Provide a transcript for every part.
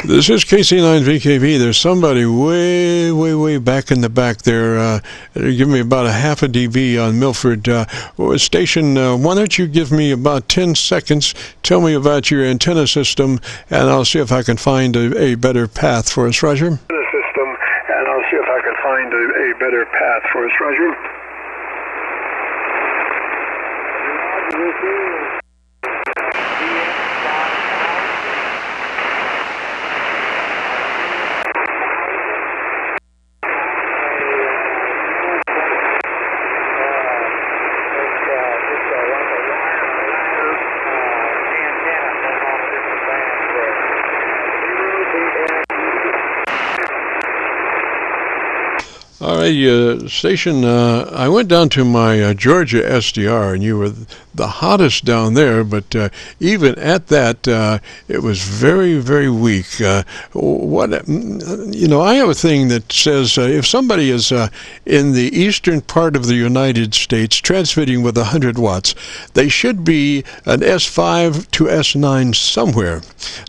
This is KC9VKV. There's somebody way back in the back there. Give me about a half a dB on Milford station. Why don't you give me about 10 seconds, tell me about your antenna system, and I'll see if I can find a better path for us, Roger. System, and I'll see if I can find a better path for us, Roger. All right, station, I went down to my Georgia SDR, and you were the hottest down there, but even at that, it was very weak. I have a thing that says if somebody is in the eastern part of the United States transmitting with 100 watts, they should be an S5 to S9 somewhere.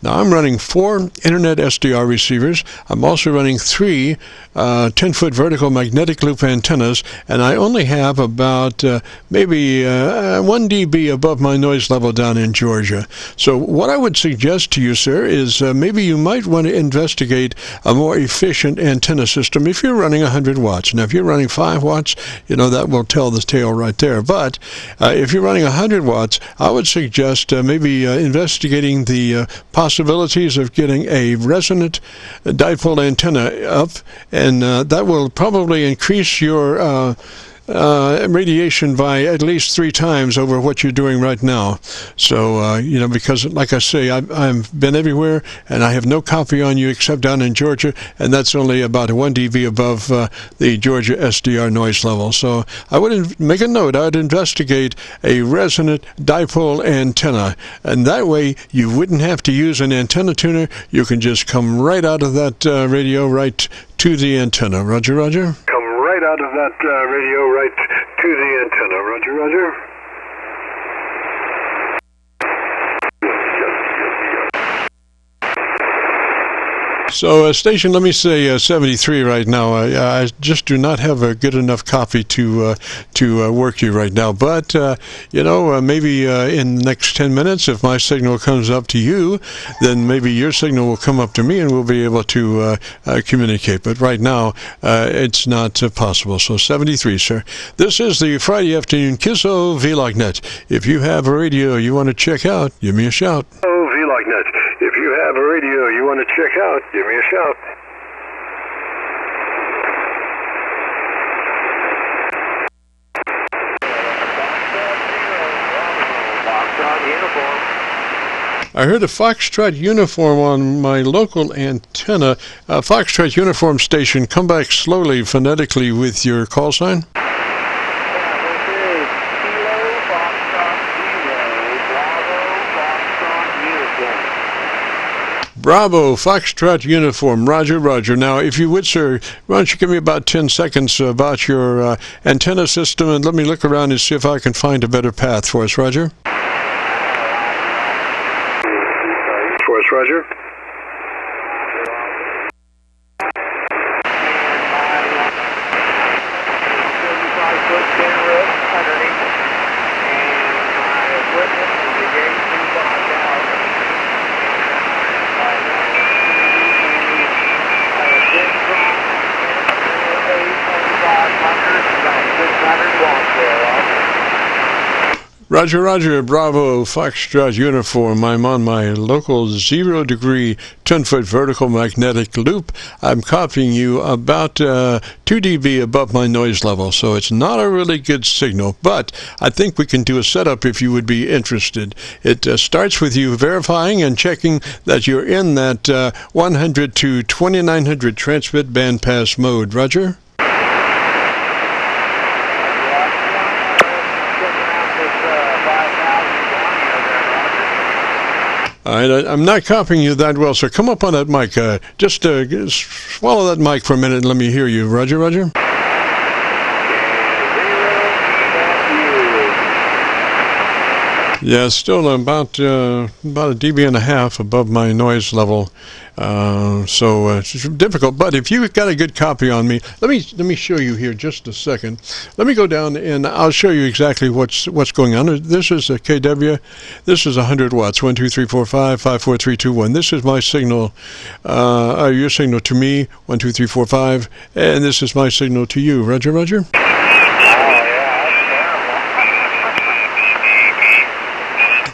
Now, I'm running 4 Internet SDR receivers. I'm also running 3 10-foot vertical magnetic loop antennas, and I only have about maybe 1 dB above my noise level down in Georgia. So what I would suggest to you, sir, is maybe you might want to investigate a more efficient antenna system if you're running 100 watts. Now, if you're running 5 watts, that will tell the tale right there. But if you're running 100 watts, I would suggest maybe investigating the possibilities of getting a resonant dipole antenna up, and that will probably increase your radiation by at least 3 times over what you're doing right now. So, because like I say, I've been everywhere, and I have no copy on you except down in Georgia, and that's only about 1 dB above the Georgia SDR noise level. So I would make a note. I'd investigate a resonant dipole antenna, and that way you wouldn't have to use an antenna tuner. You can just come right out of that radio right to the antenna. Roger, Roger? Come right out of that radio right to the antenna. Roger, Roger. So, station, let me say 73 right now. I just do not have a good enough copy to work you right now. But, maybe in the next 10 minutes, if my signal comes up to you, then maybe your signal will come up to me and we'll be able to communicate. But right now, it's not possible. So, 73, sir. This is the Friday afternoon Qso-Vlog net. If you have a radio you want to check out, give me a shout. Qso-Vlog net. If you have a radio you want to check out, give me a shout. I heard a Foxtrot uniform on my local antenna. Foxtrot uniform station, come back slowly phonetically with your call sign. Bravo, Foxtrot uniform, Roger, Roger. Now, if you would, sir, why don't you give me about 10 seconds about your antenna system, and let me look around and see if I can find a better path for us, Roger. For us, Roger. Roger, Roger, Bravo, Foxtrot uniform. I'm on my local 0-degree 10-foot vertical magnetic loop. I'm copying you about 2 dB above my noise level, so it's not a really good signal, but I think we can do a setup if you would be interested. It starts with you verifying and checking that you're in that 100 to 2900 transmit bandpass mode. Roger? All right, I'm not copying you that well, so come up on that mic. Just swallow that mic for a minute and let me hear you. Roger, Roger? Yeah, still about a dB and a half above my noise level, so it's difficult. But if you've got a good copy on me, let me show you here just a second. Let me go down and I'll show you exactly what's going on. This is a KW. This is 100 watts. 1, 2, 3, 4, 5, 5, 4, 3, 2, 1. This is my signal. Your signal to me. 1, 2, 3, 4, 5, and this is my signal to you. Roger, Roger.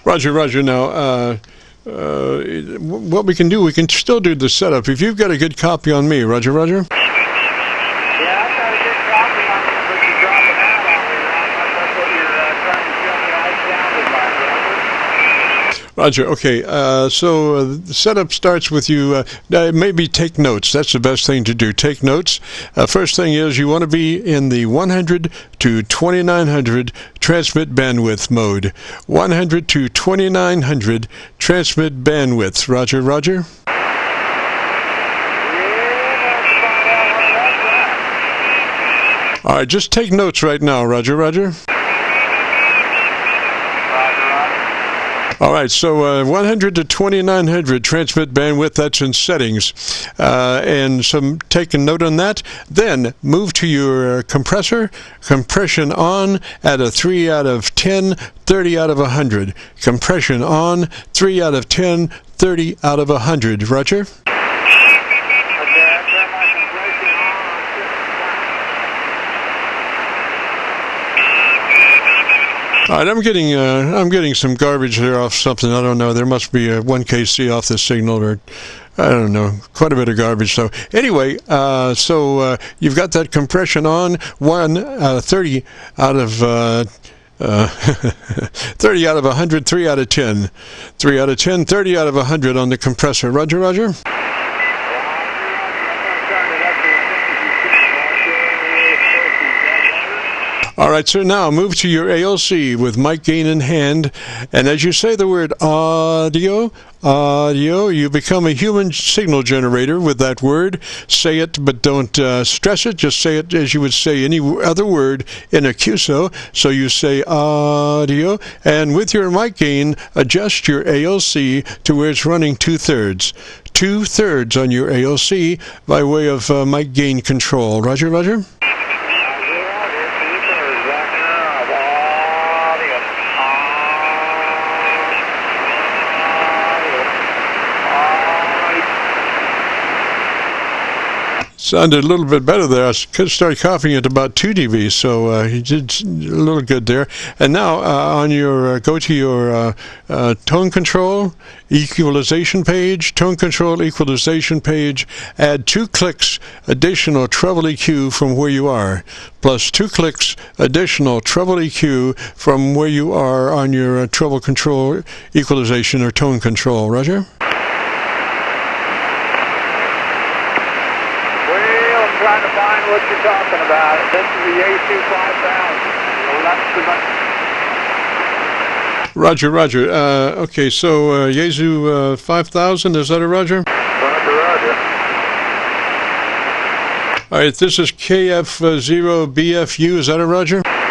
Roger, Roger. Now, what we can do, we can still do the setup. If you've got a good copy on me, Roger, Roger. Yeah, I've got a good copy on me, but you're dropping out on me, Ron. That's what you're trying to show me how it sounded like, Roger, okay. So the setup starts with you. Maybe take notes. That's the best thing to do. Take notes. First thing is you want to be in the 100 to 2900 transmit bandwidth mode. 100 to 2900 transmit bandwidth. Roger, Roger. All right, just take notes right now. Roger, Roger. All right, so 100 to 2900 transmit bandwidth, that's in settings. And take a note on that. Then move to your compressor. Compression on at a 3 out of 10, 30 out of 100. Compression on, 3 out of 10, 30 out of 100. Roger? All right, I'm getting some garbage there off something. I don't know. There must be a 1 kc off the signal, or I don't know, quite a bit of garbage. So anyway, you've got that compression on. 30 out of 30 out of 100, 3 out of 10, 3 out of 10, 30 out of 100 on the compressor. Roger, Roger. All right, so now move to your ALC with mic gain in hand, and as you say the word audio, you become a human signal generator with that word. Say it, but don't stress it. Just say it as you would say any other word in a QSO. So you say audio, and with your mic gain, adjust your ALC to where it's running 2/3. 2/3 on your ALC by way of mic gain control. Roger, Roger? Sounded a little bit better there. I started coughing at about 2 dB, so you did a little good there. And now on your go to your tone control equalization page, tone control equalization page. Add 2 clicks additional treble EQ from where you are, plus 2 clicks additional treble EQ from where you are on your treble control equalization or tone control. Roger. Trying to find what you're talking about. This is the Yaesu 5000. Roger, Roger. Okay, so Yaesu 5000, is that a Roger? Roger, Roger. All right, this is KF0BFU, is that a Roger? That is a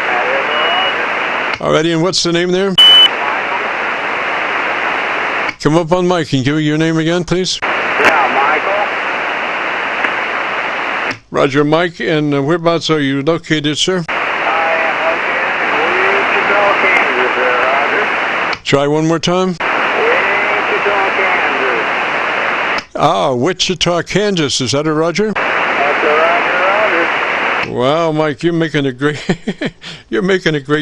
Roger. All righty, and what's the name there? Michael. Come up on mic and give me your name again, please. Yeah, Michael. Roger, Mike, and whereabouts are you located, sir? I am located in Wichita, Kansas, Roger. Try one more time. Wichita, Kansas. Ah, Wichita, Kansas. Is that a Roger? That's a Roger, Roger. Wow, Mike, you're making a great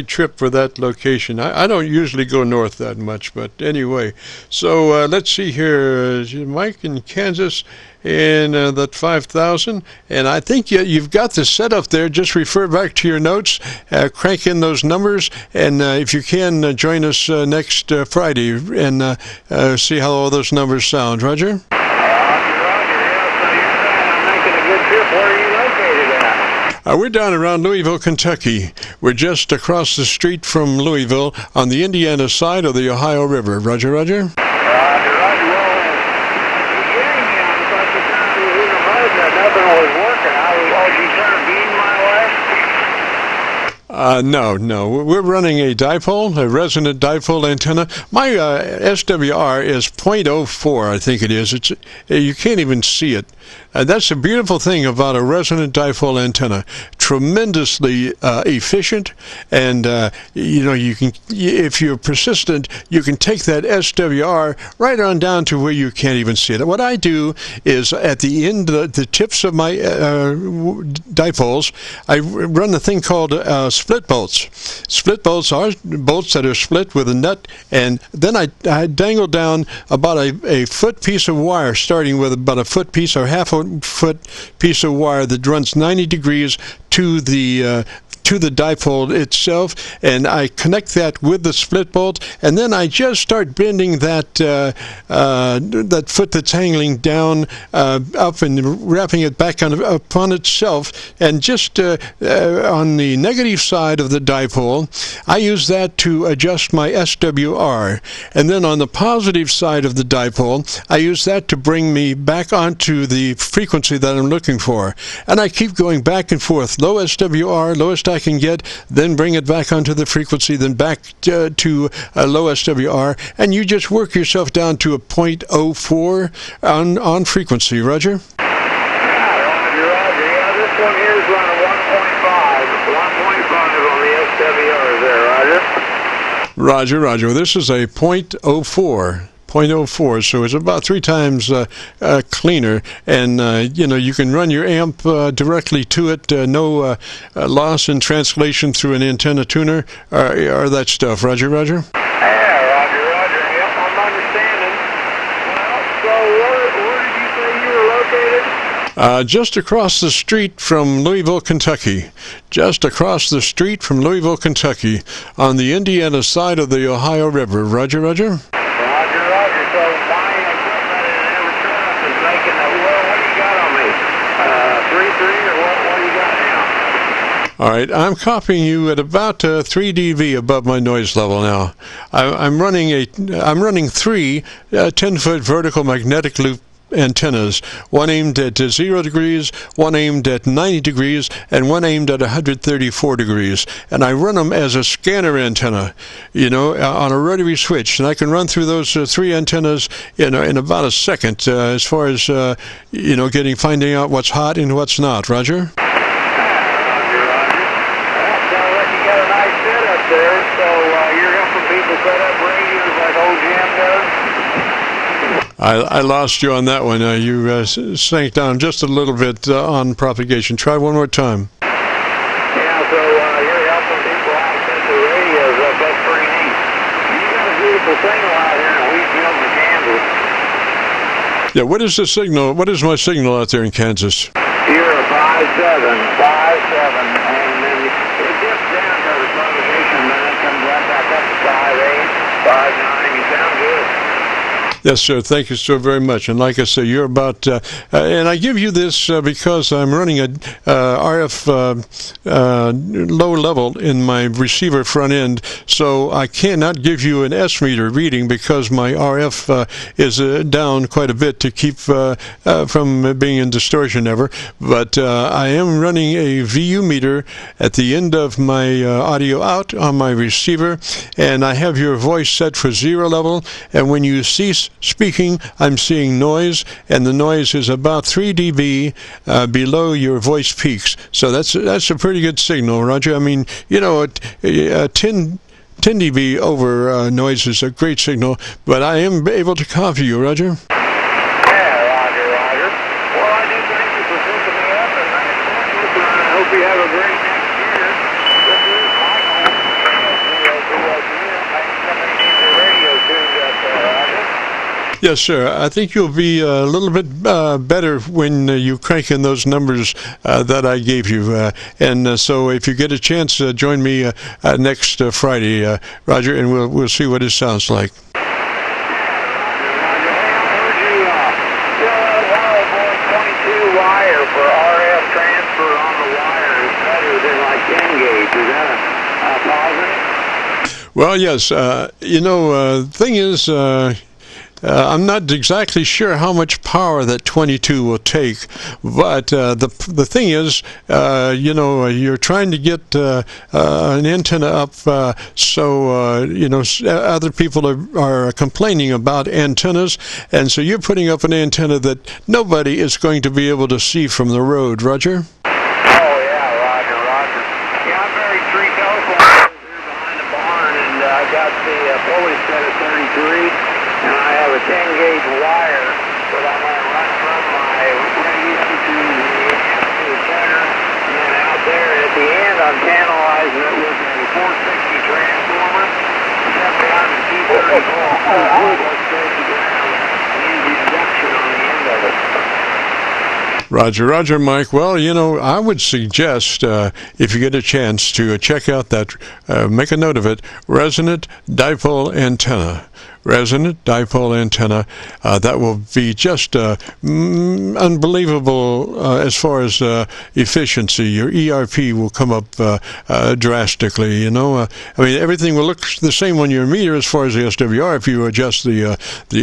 trip for that location. I don't usually go north that much, but anyway. So let's see here, Mike in Kansas. In that 5000, and I think you've got the setup there. Just refer back to your notes, crank in those numbers, and if you can, join us next Friday and see how all those numbers sound. Roger? Roger, yeah, so you're saying I'm making a good trip. Where are you located at? We're down around Louisville, Kentucky. We're just across the street from Louisville on the Indiana side of the Ohio River. Roger, Roger? Nothing was working. You turn a beam my way? No. We're running a dipole, a resonant dipole antenna. My SWR is .04, I think it is. You can't even see it. That's the beautiful thing about a resonant dipole antenna. Tremendously efficient, and you can, if you're persistent, you can take that SWR right on down to where you can't even see it. What I do is at the end, the tips of my dipoles, I run a thing called split bolts. Split bolts are bolts that are split with a nut, and then I dangle down about a foot piece of wire, starting with about a foot piece or half a foot piece of wire that runs 90 degrees to the dipole itself, and I connect that with the split bolt, and then I just start bending that foot that's hanging down up and wrapping it back upon itself, and just on the negative side of the dipole, I use that to adjust my SWR, and then on the positive side of the dipole, I use that to bring me back onto the frequency that I'm looking for, and I keep going back and forth, low SWR, lowest I can get, then bring it back onto the frequency, then back to a low SWR, and you just work yourself down to a .04 on frequency. Roger? Roger. Yeah, this one here is running 1.5 on the SWR there, Roger? Roger. This is a .04. So it's about 3 times cleaner, and you can run your amp directly to it, no loss in translation through an antenna tuner or that stuff. Roger? Yeah, Roger. Yep, I'm understanding. Well, so where did you say you were located? Just across the street from Louisville, Kentucky. Just across the street from Louisville, Kentucky, on the Indiana side of the Ohio River. Roger? Roger. So my equipment and every truck is making a, what do you got on me? 3.3 or what do you got now? All right, I'm copying you at about 3 dB above my noise level now. I'm running 3 10-foot vertical magnetic loop antennas, one aimed at 0 degrees, one aimed at 90 degrees, and one aimed at 134 degrees. And I run them as a scanner antenna, on a rotary switch. And I can run through those 3 antennas in about a second as far as, finding out what's hot and what's not. Roger? Roger. Well, sounds like you got a nice setup there, so you're helping people set up radios like old Jim does? I lost you on that one. You sank down just a little bit on propagation. Try one more time. Yeah, so you're helping people out set the radios up. That's pretty neat. You got a beautiful signal out here in Wheatfield, Kansas. Yeah, what is the signal? What is my signal out there in Kansas? You're a 5.7, and then it dips down to the propagation, then it comes right back up to 5.8, 5.9. You sound good. Yes, sir. Thank you so very much. And like I say, you're about, and I give you this because I'm running a RF low level in my receiver front end, so I cannot give you an S meter reading because my RF is down quite a bit to keep from being in distortion ever. But I am running a VU meter at the end of my audio out on my receiver, and I have your voice set for 0 level, and when you cease speaking, I'm seeing noise, and the noise is about 3 dB below your voice peaks. So that's a pretty good signal, Roger. I mean, 10 dB over noise is a great signal, but I am able to copy you, Roger. Yeah, Roger. Well, I do thank you for hooking me up, and I hope you have a great next year. This is Michael. Somebody needs their radio tuned up, Roger. Yes, sir. I think you'll be a little bit better when you crank in those numbers that I gave you. So if you get a chance, join me next Friday, Roger, and we'll see what it sounds like. Wire for RF transfer on the wire is better than like 10 gauge. Is that a positive? Well, yes. Thing is, I'm not exactly sure how much power that 22 will take, but the thing is, you know, you're trying to get an antenna up, so you know, other people are complaining about antennas, and so you're putting up an antenna that nobody is going to be able to see from the road. Roger? Oh yeah, Roger, Roger. Yeah, I'm buried 3 telephone poles here behind the barn, and I got the pulley set at 33, and I have a 10-gauge wire that I'm going to run from my radio to the center, and then out there at the end I'm channelizing it with a 460 transformer, 700 230 volt, straight to ground, and use the induction on the end of it. Roger, Roger, Mike. Well, you know, I would suggest, if you get a chance, to check out that, make a note of it, resonant dipole antenna. Resonant dipole antenna. That will be just unbelievable as far as efficiency. Your ERP will come up drastically, you know. I mean, everything will look the same on your meter as far as the SWR if you adjust the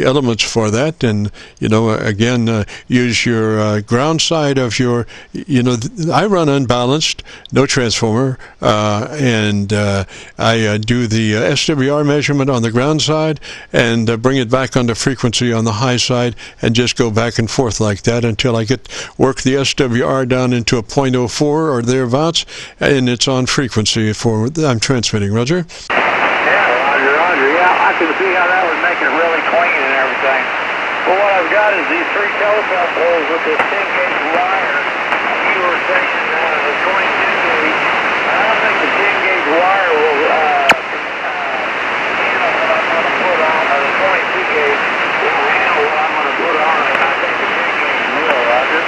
elements for that. And, you know, again, use your ground side of your, you know, I run unbalanced, no transformer, and I do the SWR measurement on the ground side and bring it back onto frequency on the high side and just go back and forth like that until I work the SWR down into a 0.04 or thereabouts, and it's on frequency for I'm transmitting. Roger? Yeah, Roger, Roger. Yeah, I can see how that would make it really clean and everything. But what I've got is these 3 telephone poles with this 10-gauge wire. You were saying the 22-gauge. I don't think the 10-gauge wire will handle what I'm going to put on, or the 22-gauge will handle what I'm going to put on, and I think the 10-gauge will, Roger.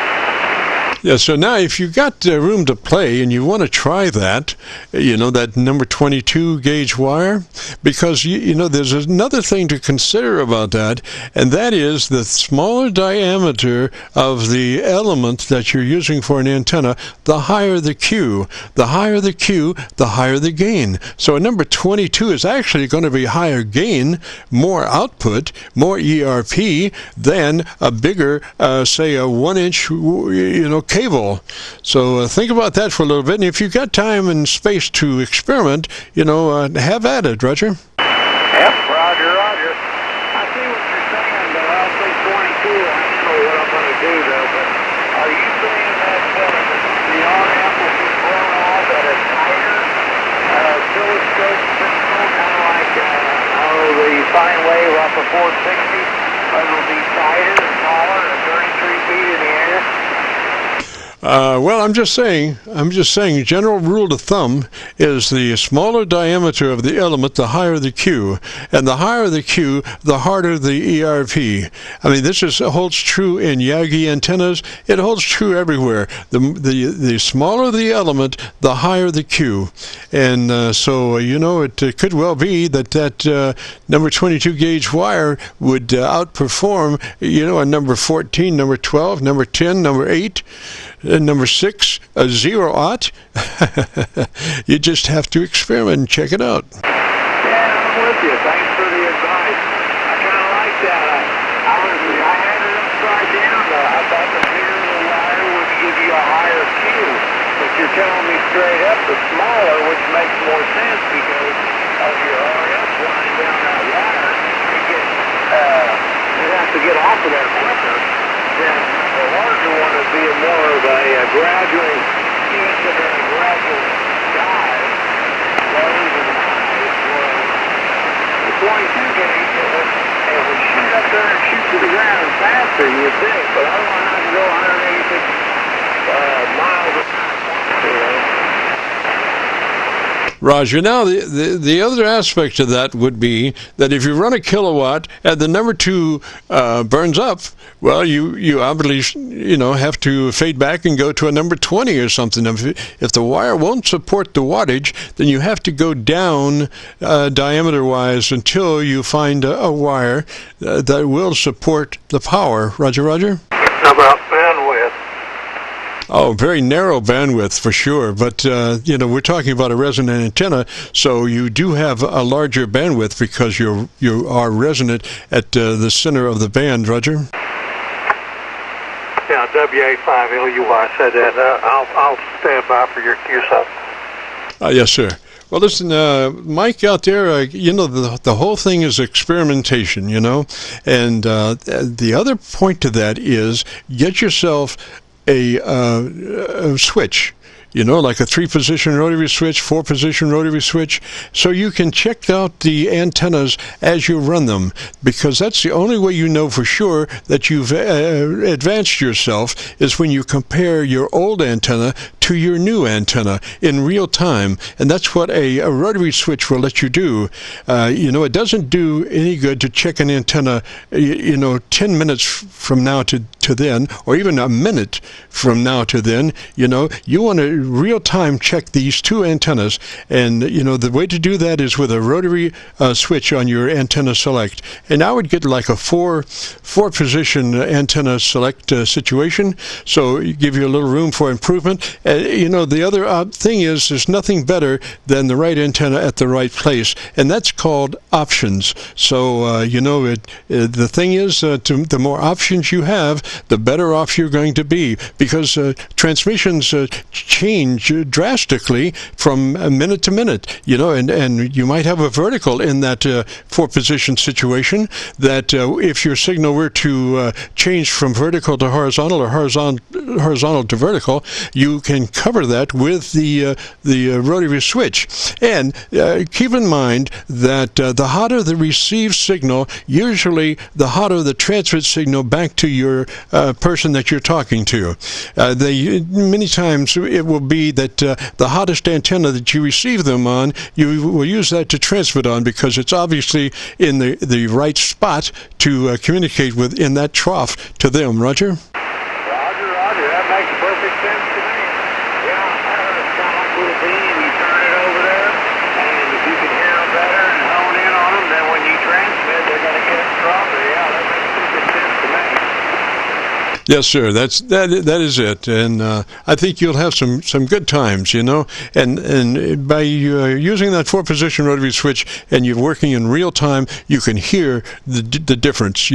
Yeah, so now if you've got room to play and you want to try that, you know, that number 22 gauge wire, because, you know, there's another thing to consider about that, and that is the smaller diameter of the element that you're using for an antenna, the higher the Q. The higher the Q, the higher the gain. So a number 22 is actually going to be higher gain, more output, more ERP than a bigger, say, a 1-inch, you know, cable. So think about that for a little bit, and if you've got time and space to experiment, you know, have at it, Roger. Yep, Roger, Roger. I see what you're saying, but I don't think 22 will handle what I'm going to do, though. But are you saying that the RF will be blown off at a tighter oscilloscope signal, kind of like the sine wave off of 460, but it'll be tighter and taller and 33 feet in the air? Well, I'm just saying, general rule of thumb is the smaller diameter of the element, the higher the Q. And the higher the Q, the harder the ERP. I mean, this holds true in Yagi antennas. It holds true everywhere. The smaller the element, the higher the Q. And so, you know, it could well be that number 22 gauge wire would outperform, you know, a number 14, number 12, number 10, number 8. Number 6, a 0-aught. You just have to experiment and check it out. Yeah, I'm with you. Thanks for the advice. I kind of like that. I had it upside down. I thought the bigger the wire would give you a higher Q. But you're telling me straight up the smaller, which makes more sense because of your RF flying down that wire. You have to get off of there quicker. Then the larger one would be more of a gradual peak and then a gradual dive, lows and highs. The 22 gauge, it would shoot up there and shoot to the ground faster, you'd think, but I don't want to go 186 miles an hour. Roger. Now, the other aspect of that would be that if you run a kilowatt and the number 2 burns up, well, you obviously, you know, have to fade back and go to a number 20 or something. If the wire won't support the wattage, then you have to go down diameter-wise until you find a wire that will support the power. Roger, Roger? How about bandwidth? Oh, very narrow bandwidth for sure, but we're talking about a resonant antenna, so you do have a larger bandwidth because you are resonant at the center of the band, Roger. Yeah, WA5LUY said that. I'll stand by for your Qso. Yes, sir. Well, listen, Mike out there, the whole thing is experimentation, and the other point to that is get yourself a switch, like a 3-position rotary switch, 4-position rotary switch, so you can check out the antennas as you run them, because that's the only way you know for sure that you've advanced yourself is when you compare your old antenna to your new antenna in real time, and that's what a rotary switch will let you do. It doesn't do any good to check an antenna, 10 minutes from now to then, or even a minute from now to then. You want to real-time check these two antennas, and the way to do that is with a rotary switch on your antenna select, and I would get like a four-position antenna select situation, so give you a little room for improvement. The other thing is there's nothing better than the right antenna at the right place, and that's called options. So the thing is, the more options you have, the better off you're going to be, because transmissions change drastically from minute to minute, and you might have a vertical in that 4-position situation that if your signal were to change from vertical to horizontal or horizontal to vertical, you can cover that with the rotary switch. And keep in mind that the hotter the received signal, usually the hotter the transmit signal back to your person that you're talking to. Many times it will be that the hottest antenna that you receive them on, you will use that to transmit on, because it's obviously in the right spot to communicate with in that trough to them. Roger? Roger. That makes perfect sense to me. Yeah, it's kind of like with a beam. You turn it over there, and if you can hear them better and hone in on them, then when you transmit, they're going to get stronger. Yeah, that makes perfect sense to me. Yes, sir. That is it, and I think you'll have some good times, And by using that 4-position rotary switch, and you're working in real time, you can hear the difference.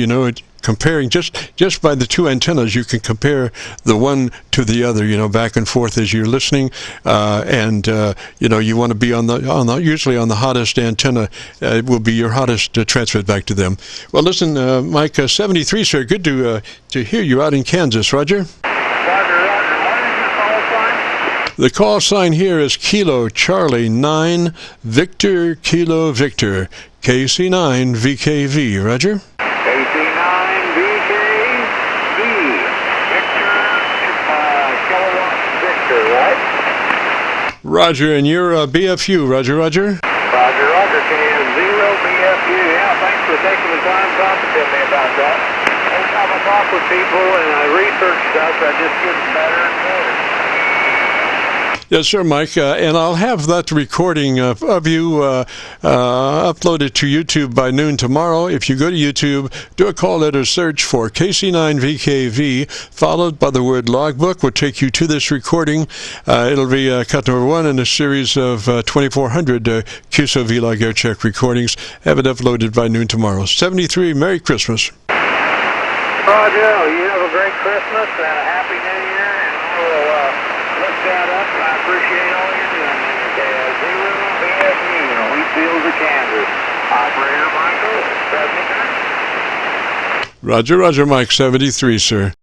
Comparing just by the two antennas, you can compare the one to the other, back and forth as you're listening, and you want to be on the usually on the hottest antenna. It will be your hottest transmit back to them. Well, listen, Mike, 73, sir. Good to hear you out in Kansas, Roger. Roger. What is your call sign? The call sign here is Kilo Charlie 9 Victor Kilo Victor KC9VKV. Roger. Roger, and you're BFU. Roger. Roger, KF0BFU. Yeah, thanks for taking the time talking to me about that. Every time I talk with people and I research stuff, I just get better and better. Yes, sir, Mike, and I'll have that recording of you uploaded to YouTube by noon tomorrow. If you go to YouTube, do a call letter search for KC9VKV, followed by the word logbook, will take you to this recording. It'll be cut number 1 in a series of 2,400 Qso-Vlog air check recordings. Have it uploaded by noon tomorrow. 73, Merry Christmas. Roger, you have a great Christmas and a Happy New Year, and I will look that up, and I appreciate all you're doing there. KF0BFU, Wheatfields of Kansas. Operator Michael, 73. Roger, Mike, 73, sir.